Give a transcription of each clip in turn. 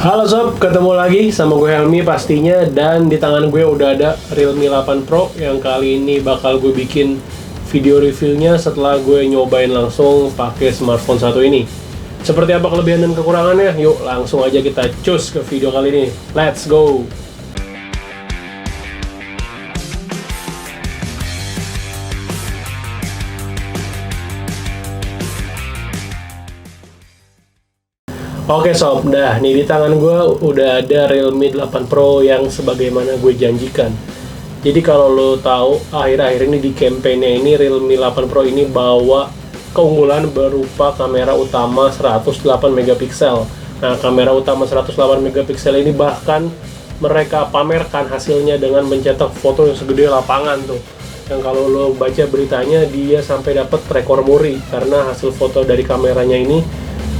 Halo sob, ketemu lagi sama gue Helmi pastinya. Dan di tangan gue udah ada Realme 8 Pro yang kali ini bakal gue bikin video reviewnya setelah gue nyobain langsung pakai smartphone satu ini. Seperti apa kelebihan dan kekurangannya? Yuk langsung aja kita cus ke video kali ini. Let's go! Oke sob, dah nih di tangan gue udah ada Realme 8 Pro yang sebagaimana gue janjikan. Jadi kalau lo tahu akhir-akhir ini di campaign-nya ini Realme 8 Pro ini bawa keunggulan berupa kamera utama 108 megapiksel. Nah, kamera utama 108 megapiksel ini bahkan mereka pamerkan hasilnya dengan mencetak foto yang segede lapangan tuh. Yang kalau lo baca beritanya dia sampai dapat rekor muri karena hasil foto dari kameranya ini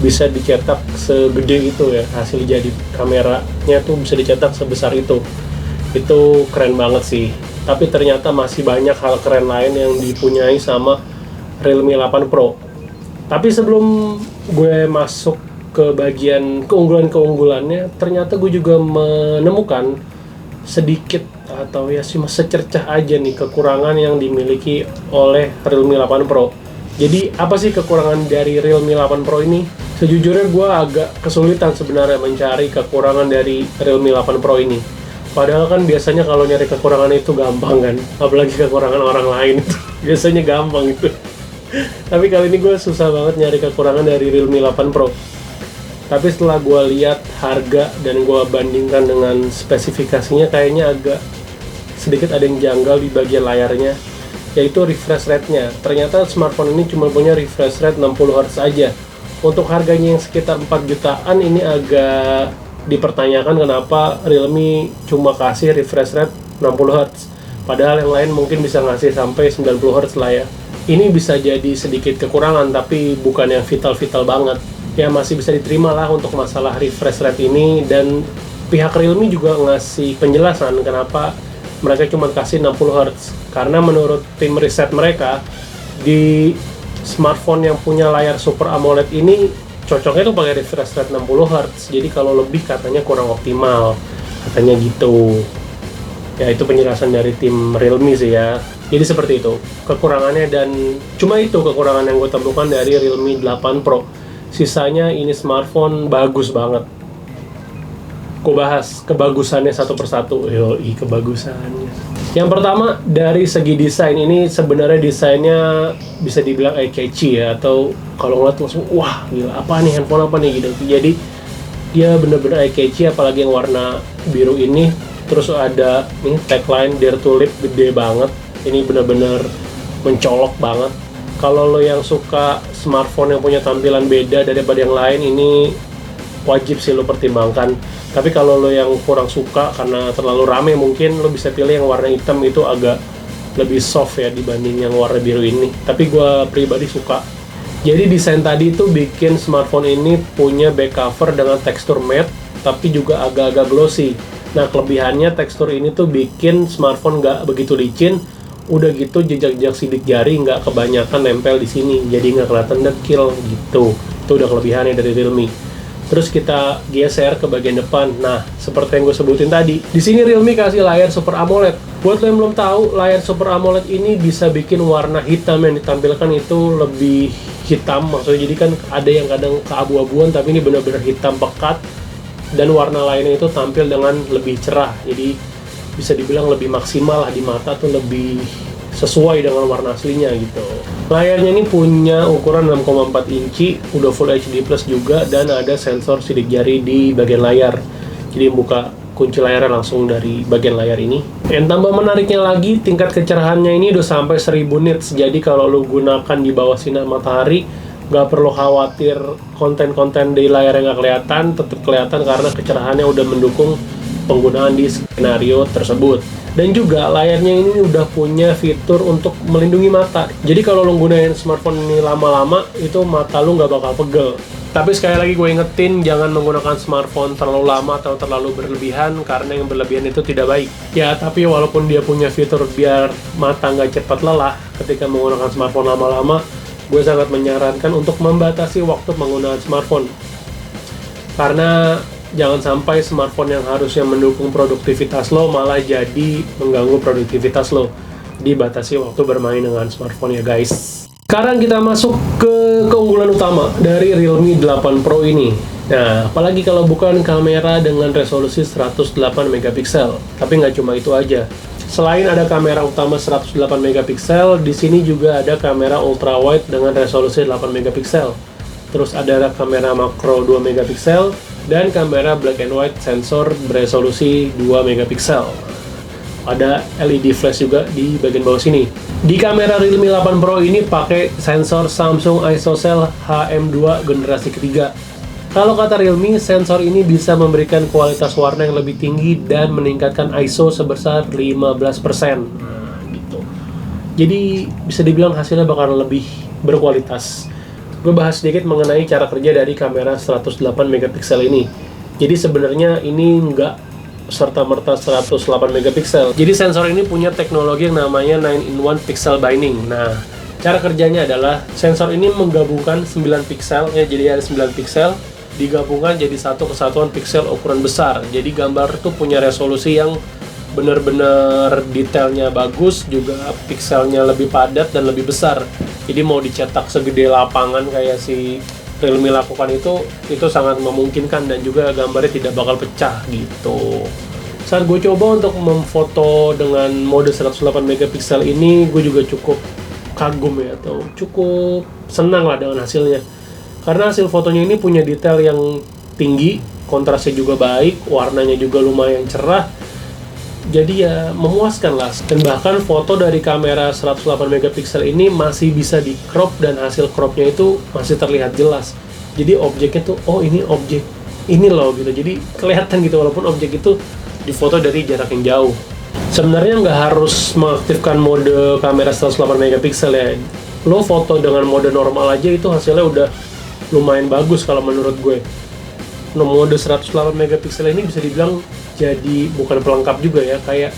bisa dicetak segede itu ya, hasil jadi kameranya tuh bisa dicetak sebesar itu keren banget sih. Tapi ternyata masih banyak hal keren lain yang dipunyai sama Realme 8 Pro. Tapi sebelum gue masuk ke bagian keunggulan-keunggulannya, ternyata gue juga menemukan sedikit atau ya cuma secercah aja nih kekurangan yang dimiliki oleh Realme 8 Pro. Jadi apa sih kekurangan dari Realme 8 Pro ini? Sejujurnya gue agak kesulitan sebenarnya mencari kekurangan dari Realme 8 Pro ini. Padahal kan biasanya kalau nyari kekurangan itu gampang kan, apalagi kekurangan orang lain itu biasanya gampang itu. Tapi kali ini gue susah banget nyari kekurangan dari Realme 8 Pro. Tapi setelah gue lihat harga dan gue bandingkan dengan spesifikasinya, kayaknya agak sedikit ada yang janggal di bagian layarnya, yaitu refresh rate-nya. Ternyata smartphone ini cuma punya refresh rate 60Hz aja. Untuk harganya yang sekitar 4 jutaan ini agak dipertanyakan kenapa Realme cuma kasih refresh rate 60Hz. Padahal yang lain mungkin bisa ngasih sampai 90Hz lah ya. Ini bisa jadi sedikit kekurangan tapi bukan yang vital-vital banget. Ya masih bisa diterima lah untuk masalah refresh rate ini, dan pihak Realme juga ngasih penjelasan kenapa mereka cuma kasih 60Hz. Karena menurut tim riset mereka, di smartphone yang punya layar Super AMOLED ini cocoknya tuh pakai refresh rate 60Hz. Jadi kalau lebih katanya kurang optimal, katanya gitu. Ya itu penjelasan dari tim Realme sih ya. Jadi seperti itu kekurangannya, dan cuma itu kekurangan yang gue temukan dari Realme 8 Pro. Sisanya ini smartphone bagus banget. Gue bahas kebagusannya satu persatu. Yoi, kebagusannya. Yang pertama, dari segi desain ini sebenarnya desainnya bisa dibilang eye-catchy ya, atau kalau ngeliat langsung wah gila, apa nih handphone apa nih gitu. Jadi dia bener-bener eye-catchy, apalagi yang warna biru ini. Terus ada ini tagline Dare to Live gede banget. Ini bener-bener mencolok banget. Kalau lo yang suka smartphone yang punya tampilan beda daripada yang lain, ini wajib sih lo pertimbangkan. Tapi kalau lo yang kurang suka karena terlalu rame, mungkin lo bisa pilih yang warna hitam, itu agak lebih soft ya dibanding yang warna biru ini. Tapi gue pribadi suka. Jadi desain tadi itu bikin smartphone ini punya back cover dengan tekstur matte tapi juga agak-agak glossy. Nah kelebihannya tekstur ini tuh bikin smartphone nggak begitu licin. Udah gitu jejak-jejak sidik jari nggak kebanyakan nempel di sini, jadi nggak kelihatan dekil gitu. Itu udah kelebihannya dari Realme. Terus kita geser ke bagian depan. Nah, seperti yang gue sebutin tadi, di sini Realme kasih layar Super AMOLED. Buat lo yang belum tahu, layar Super AMOLED ini bisa bikin warna hitam yang ditampilkan itu lebih hitam. Maksudnya jadi kan ada yang kadang keabu-abuan, tapi ini benar-benar hitam pekat, dan warna lainnya itu tampil dengan lebih cerah. Jadi bisa dibilang lebih maksimal lah di mata, tuh lebih sesuai dengan warna aslinya gitu. Layarnya ini punya ukuran 6,4 inci, udah Full HD Plus juga, dan ada sensor sidik jari di bagian layar. Jadi buka kunci layarnya langsung dari bagian layar ini. Yang tambah menariknya lagi, tingkat kecerahannya ini udah sampai 1000 nits. Jadi kalau lo gunakan di bawah sinar matahari, nggak perlu khawatir konten-konten di layar yang nggak kelihatan, tetap kelihatan karena kecerahannya udah mendukung penggunaan di skenario tersebut. Dan juga layarnya ini udah punya fitur untuk melindungi mata. Jadi kalau lo gunain smartphone ini lama-lama, itu mata lo nggak bakal pegel. Tapi sekali lagi gue ingetin, jangan menggunakan smartphone terlalu lama atau terlalu berlebihan, karena yang berlebihan itu tidak baik. Ya, tapi walaupun dia punya fitur biar mata nggak cepat lelah ketika menggunakan smartphone lama-lama, gue sangat menyarankan untuk membatasi waktu penggunaan smartphone. Karena jangan sampai smartphone yang harusnya mendukung produktivitas lo malah jadi mengganggu produktivitas lo. Dibatasi waktu bermain dengan smartphone ya guys. Sekarang kita masuk ke keunggulan utama dari Realme 8 Pro ini. Nah, apalagi kalau bukan kamera dengan resolusi 108 megapiksel. Tapi nggak cuma itu aja. Selain ada kamera utama 108 megapiksel, di sini juga ada kamera ultrawide dengan resolusi 8 megapiksel. Terus ada kamera makro 2 megapiksel dan kamera black and white sensor beresolusi 2 megapiksel. Ada LED flash juga di bagian bawah sini. Di kamera Realme 8 Pro ini pakai sensor Samsung ISOCELL HM2 generasi ketiga. Kalau kata Realme, sensor ini bisa memberikan kualitas warna yang lebih tinggi dan meningkatkan ISO sebesar 15%. Nah, gitu. Jadi bisa dibilang hasilnya bakal lebih berkualitas. Gue bahas sedikit mengenai cara kerja dari kamera 108 megapiksel ini. Jadi sebenarnya ini nggak serta-merta 108 megapiksel. Jadi sensor ini punya teknologi yang namanya 9-in-1 pixel binding. Nah, cara kerjanya adalah sensor ini menggabungkan 9 piksel, ya, jadi ada 9 piksel digabungkan jadi satu kesatuan piksel ukuran besar. Jadi gambar tuh punya resolusi yang benar-benar detailnya bagus, juga pikselnya lebih padat dan lebih besar. Jadi mau dicetak segede lapangan kayak si Realme lakukan itu sangat memungkinkan dan juga gambarnya tidak bakal pecah gitu. Saat gue coba untuk memfoto dengan mode 108 megapiksel ini, gue juga cukup kagum ya, atau cukup senang lah dengan hasilnya. Karena hasil fotonya ini punya detail yang tinggi, kontrasnya juga baik, warnanya juga lumayan cerah. Jadi ya memuaskan lah. Dan bahkan foto dari kamera 108 megapiksel ini masih bisa di crop dan hasil cropnya itu masih terlihat jelas. Jadi objeknya tuh, oh ini objek ini loh gitu. Jadi kelihatan gitu walaupun objek itu difoto dari jarak yang jauh. Sebenarnya nggak harus mengaktifkan mode kamera 108 megapiksel ya. Lo foto dengan mode normal aja itu hasilnya udah lumayan bagus kalau menurut gue. Nah, mode 108 megapiksel ini bisa dibilang jadi bukan pelengkap juga ya, kayak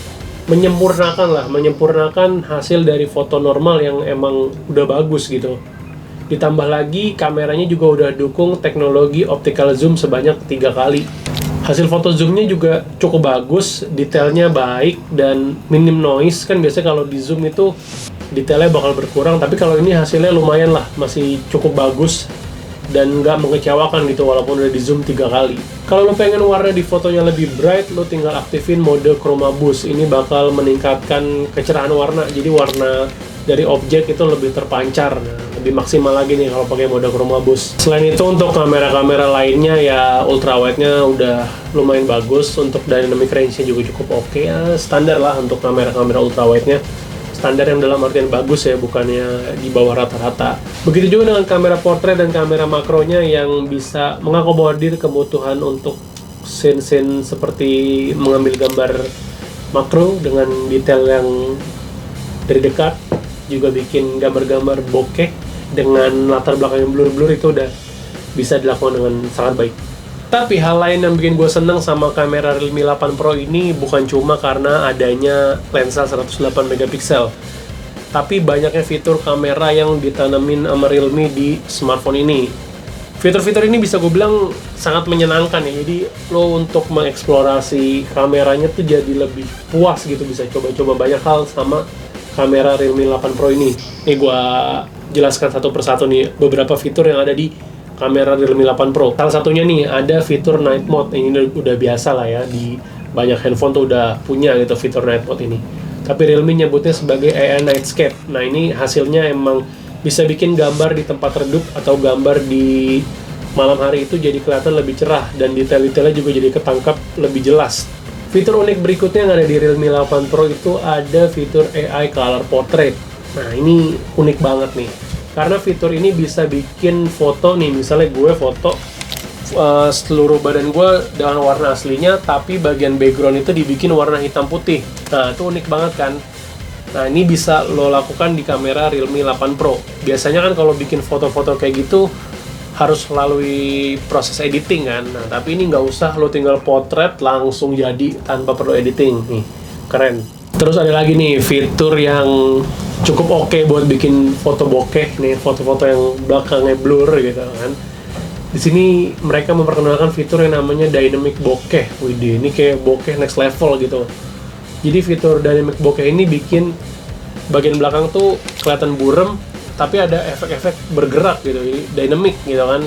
menyempurnakan hasil dari foto normal yang emang udah bagus gitu. Ditambah lagi kameranya juga udah dukung teknologi optical zoom sebanyak 3 kali. Hasil foto zoomnya juga cukup bagus, detailnya baik dan minim noise. Kan biasanya kalau di zoom itu detailnya bakal berkurang, tapi kalau ini hasilnya lumayan lah, masih cukup bagus dan nggak mengecewakan gitu walaupun udah di zoom 3 kali. Kalau lo pengen warna di fotonya lebih bright, lo tinggal aktifin mode chroma boost. Ini bakal meningkatkan kecerahan warna, jadi warna dari objek itu lebih terpancar. Nah, lebih maksimal lagi nih kalau pakai mode chroma boost. Selain itu untuk kamera-kamera lainnya ya ultrawide-nya udah lumayan bagus. Untuk dynamic range-nya juga cukup oke ya, standar lah untuk kamera-kamera ultrawide-nya. Standar yang dalam artian bagus ya, bukannya di bawah rata-rata. Begitu juga dengan kamera portrait dan kamera makronya yang bisa mengakomodir kebutuhan untuk scene-scene seperti mengambil gambar makro dengan detail yang dari dekat, juga bikin gambar-gambar bokeh dengan latar belakang yang blur-blur itu udah bisa dilakukan dengan sangat baik. Tapi hal lain yang bikin gue seneng sama kamera Realme 8 Pro ini bukan cuma karena adanya lensa 108 megapiksel, tapi banyaknya fitur kamera yang ditanamin sama Realme di smartphone ini. Fitur-fitur ini bisa gue bilang sangat menyenangkan ya, jadi lo untuk mengeksplorasi kameranya tuh jadi lebih puas gitu, bisa coba-coba banyak hal sama kamera Realme 8 Pro ini. Nih gue jelaskan satu persatu nih beberapa fitur yang ada di kamera Realme 8 Pro. Salah satunya nih ada fitur night mode. Ini udah biasa lah ya, di banyak handphone tuh udah punya gitu fitur night mode ini. Tapi Realme nyebutnya sebagai AI Nightscape. Nah ini hasilnya emang bisa bikin gambar di tempat redup atau gambar di malam hari itu jadi kelihatan lebih cerah dan detail-detailnya juga jadi ketangkap lebih jelas. Fitur unik berikutnya yang ada di Realme 8 Pro itu ada fitur AI Color Portrait. Nah ini unik banget nih, karena fitur ini bisa bikin foto nih, misalnya gue foto seluruh badan gue dengan warna aslinya, tapi bagian background itu dibikin warna hitam putih. Nah itu unik banget kan. Nah ini bisa lo lakukan di kamera Realme 8 Pro. Biasanya kan kalau bikin foto-foto kayak gitu harus melalui proses editing kan. Nah tapi ini nggak usah, lo tinggal potret langsung jadi tanpa perlu editing. Nih keren. Terus ada lagi nih fitur yang cukup oke buat bikin foto bokeh nih, foto-foto yang belakangnya blur gitu kan. Di sini mereka memperkenalkan fitur yang namanya dynamic bokeh. Widih, ini kayak bokeh next level gitu. Jadi fitur dynamic bokeh ini bikin bagian belakang tuh kelihatan buram, tapi ada efek-efek bergerak gitu, jadi dynamic gitu kan.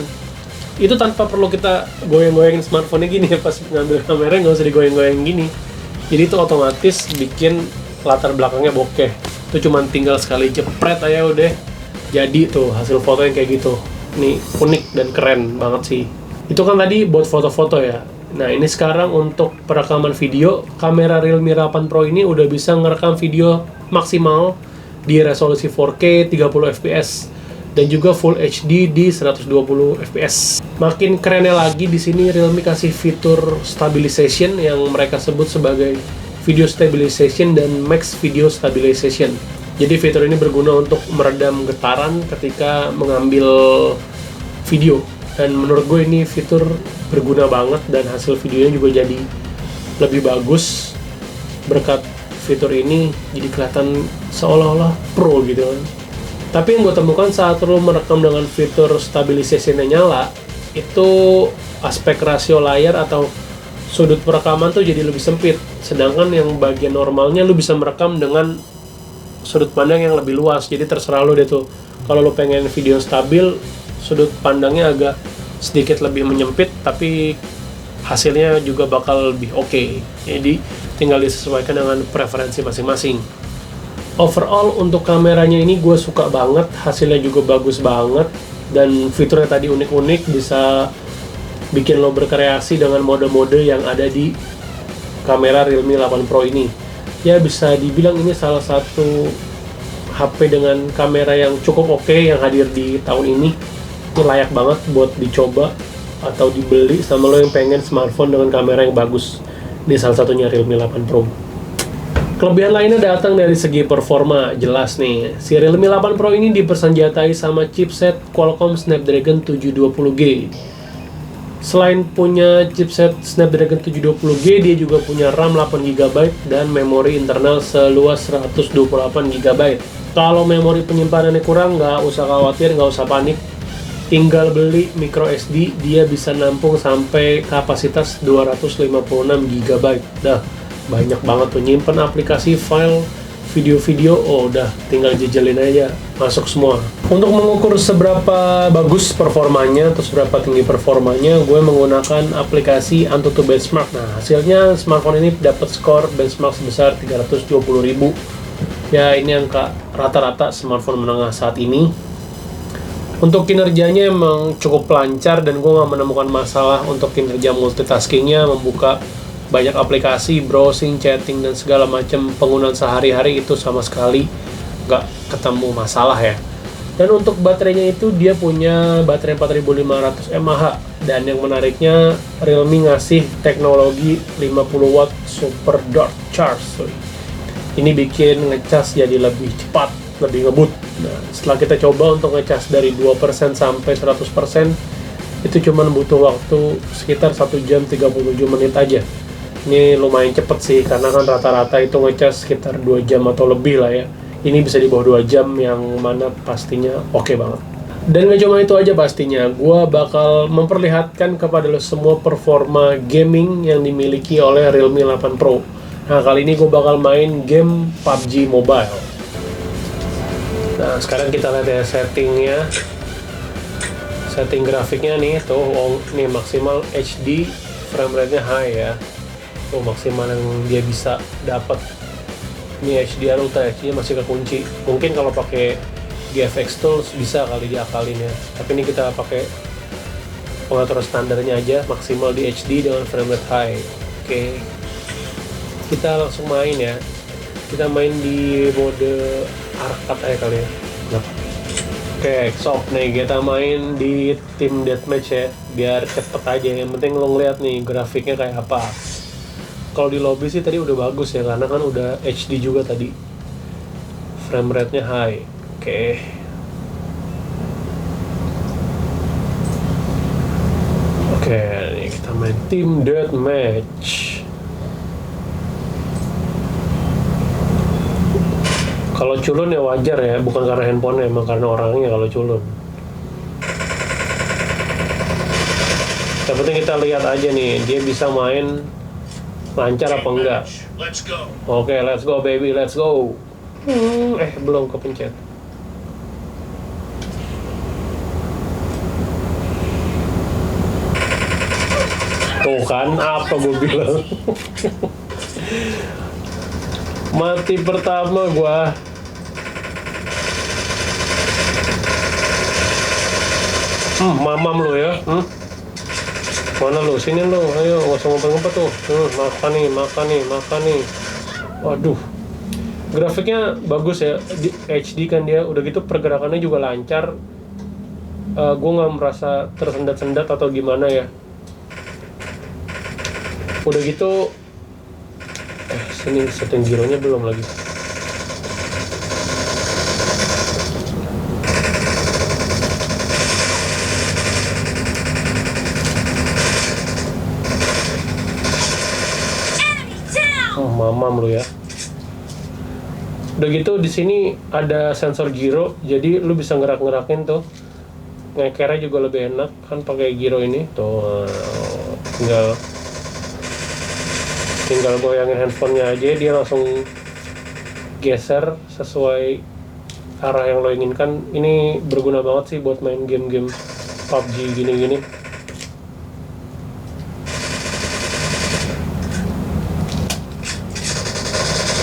Itu tanpa perlu kita goyang-goyangin smartphone-nya gini ya, pas ngambil kamera nggak usah digoyang-goyang gini. Jadi itu otomatis bikin latar belakangnya bokeh. Itu cuma tinggal sekali jepret aja udah jadi tuh hasil foto yang kayak gitu. Ini unik dan keren banget sih. Itu kan tadi buat foto-foto ya. Nah ini sekarang untuk perekaman video, kamera Realme 8 Pro ini udah bisa ngerekam video maksimal di resolusi 4K 30 fps dan juga Full HD di 120 fps. Makin kerennya lagi di sini Realme kasih fitur stabilization yang mereka sebut sebagai video stabilization dan max video stabilization. Jadi fitur ini berguna untuk meredam getaran ketika mengambil video. Dan menurut gue ini fitur berguna banget dan hasil videonya juga jadi lebih bagus berkat fitur ini, jadi kelihatan seolah-olah pro gitu kan. Tapi yang gue temukan saat lo merekam dengan fitur stabilization-nya nyala, itu aspek rasio layar atau sudut perekaman tuh jadi lebih sempit. Sedangkan yang bagian normalnya lo bisa merekam dengan sudut pandang yang lebih luas. Jadi terserah lo deh tuh. Kalau lo pengen video stabil, sudut pandangnya agak sedikit lebih menyempit, tapi hasilnya juga bakal lebih oke. Jadi tinggal disesuaikan dengan preferensi masing-masing. Overall untuk kameranya ini gue suka banget, hasilnya juga bagus banget, dan fiturnya tadi unik-unik, bisa bikin lo berkreasi dengan mode-mode yang ada di kamera Realme 8 Pro ini. Ya bisa dibilang ini salah satu HP dengan kamera yang cukup oke yang hadir di tahun ini. Ini layak banget buat dicoba atau dibeli sama lo yang pengen smartphone dengan kamera yang bagus. Ini salah satunya Realme 8 Pro. Kelebihan lainnya datang dari segi performa, jelas nih. Si Realme 8 Pro ini dipersenjatai sama chipset Qualcomm Snapdragon 720G. Selain punya chipset Snapdragon 720G, dia juga punya RAM 8GB dan memori internal seluas 128GB. Kalau memori penyimpanannya kurang, nggak usah khawatir, nggak usah panik. Tinggal beli micro SD, dia bisa nampung sampai kapasitas 256GB. Dah, banyak banget tuh, nyimpen aplikasi, file, video-video, oh udah tinggal jejelin aja, masuk semua. Untuk mengukur seberapa bagus performanya atau seberapa tinggi performanya, gue menggunakan aplikasi Antutu Benchmark. Nah, hasilnya smartphone ini dapat skor benchmark sebesar 320.000. Ya, ini angka rata-rata smartphone menengah saat ini. Untuk kinerjanya emang cukup lancar dan gue nggak menemukan masalah untuk kinerja multitaskingnya, membuka banyak aplikasi, browsing, chatting, dan segala macam penggunaan sehari-hari itu sama sekali nggak ketemu masalah ya. Dan untuk baterainya itu dia punya baterai 4500 mAh, dan yang menariknya Realme ngasih teknologi 50 watt super dark charge. Ini bikin ngecas jadi lebih cepat, lebih ngebut. Nah, setelah kita coba untuk ngecas dari 2% sampai 100%, itu cuma butuh waktu sekitar 1 jam 37 menit aja. Ini lumayan cepet sih, karena kan rata-rata itu ngecas sekitar 2 jam atau lebih lah ya. Ini bisa di bawah 2 jam, yang mana pastinya oke banget. Dan gak cuma itu aja pastinya, gue bakal memperlihatkan kepada lo semua performa gaming yang dimiliki oleh Realme 8 Pro. Nah, kali ini gue bakal main game PUBG Mobile. Nah, sekarang kita lihat ya settingnya. Setting grafiknya nih, tuh nih maksimal HD, frame rate-nya high ya. Tuh maksimal yang dia bisa dapat. Ini HDR Ultra HD masih kekunci. Mungkin kalau pakai GFX Tools bisa kali diakalin ya. Tapi ini kita pakai pengaturan standarnya aja, maksimal di HD dengan frame rate high. Oke. Kita langsung main ya. Kita main di mode arcade aja kali ya. Oke, sob nih kita main di Team Deathmatch ya. Biar cepet aja. Yang penting lo ngeliat nih grafiknya kayak apa. Kalau di lobby sih tadi udah bagus ya, karena kan udah HD juga tadi. Frame rate-nya high. Oke. Oke, nih kita main Team Deathmatch. Kalau culun ya wajar ya, bukan karena handphone, emang karena orangnya kalau culun. Yang penting kita lihat aja nih, dia bisa main lancar apa enggak. Oke, let's go baby, let's go. Belum kepencet. Tuh kan, apa gue bilang. Mati pertama gue. Mamam lu ya. Mana lu? Sini lu. Ayo, nggak usah ngumpet-ngumpet tuh. Makan nih. Waduh. Grafiknya bagus ya, di HD kan dia. Udah gitu pergerakannya juga lancar. Gue nggak merasa tersendat-sendat atau gimana ya. Udah gitu, sini setting gironya belum lagi. Mamam lu ya. Udah gitu di sini ada sensor giro, jadi lu bisa ngerak-ngerakin tuh. Ngekernya juga lebih enak kan pakai giro ini. Tuh, tinggal goyangin handphonenya aja, dia langsung geser sesuai arah yang lo inginkan. Ini berguna banget sih buat main game-game PUBG gini-gini.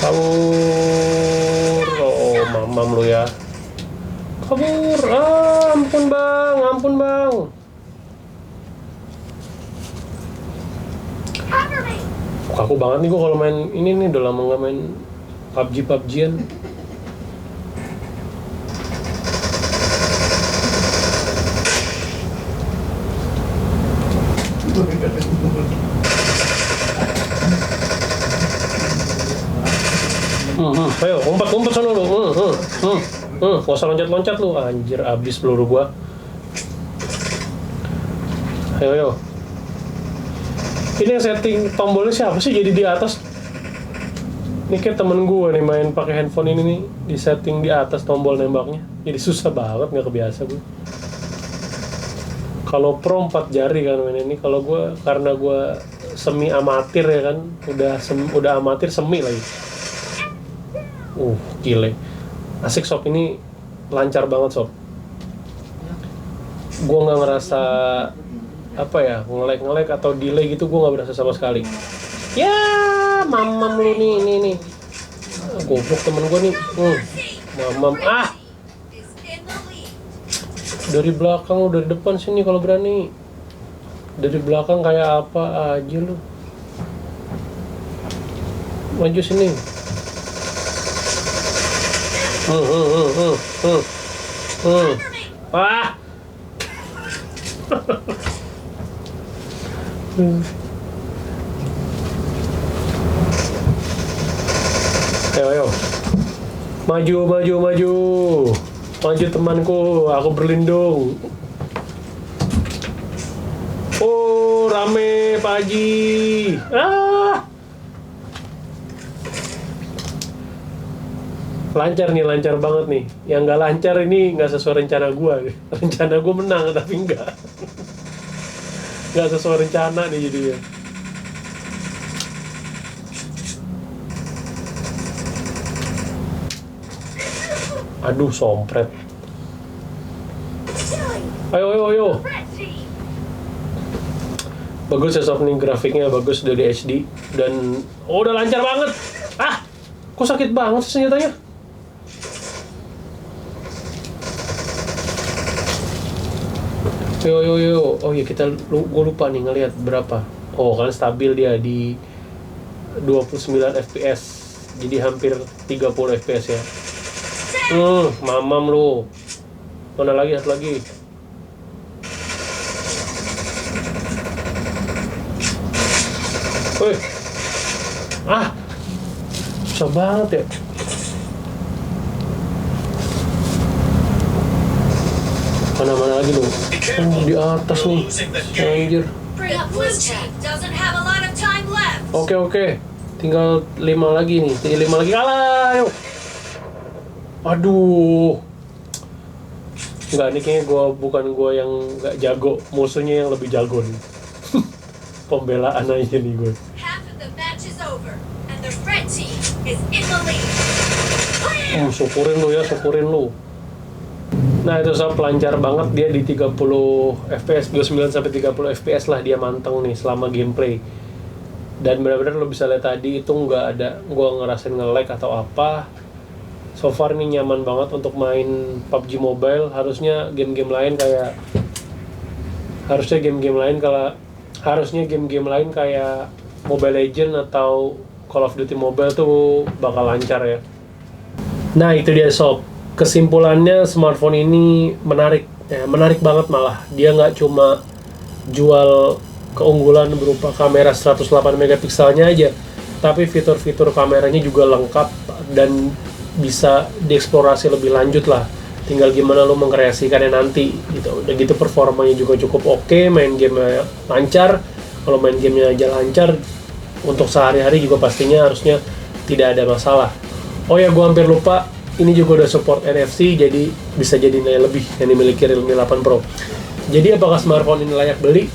Kabur, mamam lu ya. Kabur, ampun bang. Kaku banget nih gue kalau main ini nih, udah lama nggak main PUBG-an. Ayo, umpat sana lu. Gak usah loncat-loncat lu, anjir, abis peluru gua. Ayo. Ini yang setting tombolnya siapa sih jadi di atas? Ini kayak temen gue nih main pakai handphone ini nih, di setting di atas tombol nembaknya. Jadi susah banget, nggak kebiasa gue. Kalau pro 4 jari kan main ini. Kalau gue, karena gue semi amatir ya kan, udah amatir semi lagi. Gile. Asik sob, ini lancar banget sob. Gue nggak ngerasa nge-lag atau delay gitu, gue nggak berasa sama sekali. Ya, mamam lu nih. Goblok temen gue nih. Mamam. Dari belakang, dari depan sini kalau berani. Dari belakang kayak apa aja lu. Maju sini. Ayo. Maju temanku, aku berlindung. Rame Pak Haji. Lancar banget nih. Yang nggak lancar ini nggak sesuai rencana gua. Rencana gua menang tapi nggak sesuai rencana nih jadinya. Aduh, sompret. Ayo. Bagus ya sob nih, grafiknya bagus, udah di HD. Dan udah lancar banget. Kok sakit banget sih senjatanya? Yo. Oh iya, gue lupa nih ngelihat berapa. Kan stabil dia di 29 fps. Jadi hampir 30 fps ya. Mamam lu. Mana lagi, satu lagi. Woi. Susah banget ya. Mana lagi lu? Di atas nih. Anjir. Oke. Tinggal 5 lagi nih. Kalah, ayo. Aduh. Enggak, ini kayaknya bukan gua yang nggak jago. Musuhnya yang lebih jago nih. pembelaan aja nih gue. Half of the match is over and the red team is in the lead. Syukurin lu ya, syukurin lu. Nah itu sob, lancar banget dia di 30 fps, 29 sampai 30 fps lah dia manteng nih selama gameplay. Dan benar-benar lo bisa lihat tadi itu nggak ada gue ngerasain nge-lag atau apa. So far ini nyaman banget untuk main PUBG Mobile. Harusnya game-game lain kayak Mobile Legends atau Call of Duty Mobile tuh bakal lancar ya. Nah itu dia sob, kesimpulannya smartphone ini menarik ya, menarik banget malah. Dia nggak cuma jual keunggulan berupa kamera 108 megapikselnya aja, tapi fitur-fitur kameranya juga lengkap dan bisa dieksplorasi lebih lanjut lah. Tinggal gimana lo mengkreasikannya nanti gitu. Udah gitu performanya juga cukup oke, main game lancar. Kalau main gamenya aja lancar, untuk sehari-hari juga pastinya harusnya tidak ada masalah. Oh ya, gue hampir lupa, ini juga udah support NFC, jadi bisa jadi nilai lebih yang dimiliki Realme 8 Pro. Jadi apakah smartphone ini layak beli?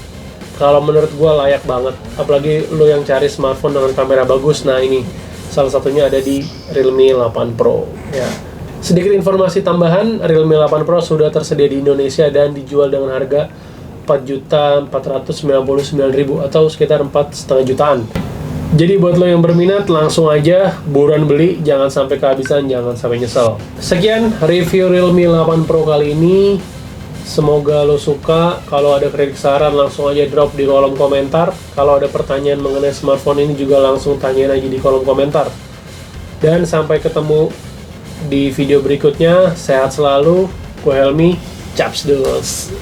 Kalau menurut gue layak banget, apalagi lo yang cari smartphone dengan kamera bagus. Nah ini salah satunya ada di Realme 8 Pro ya. Sedikit informasi tambahan, Realme 8 Pro sudah tersedia di Indonesia dan dijual dengan harga 4.499.000 atau sekitar 4,5 jutaan. Jadi buat lo yang berminat langsung aja buruan beli, jangan sampai kehabisan, jangan sampai nyesel. Sekian review Realme 8 Pro kali ini. Semoga lo suka. Kalau ada kritik saran langsung aja drop di kolom komentar. Kalau ada pertanyaan mengenai smartphone ini juga langsung tanyain aja di kolom komentar. Dan sampai ketemu di video berikutnya. Sehat selalu. Gue Helmi. Caps dus.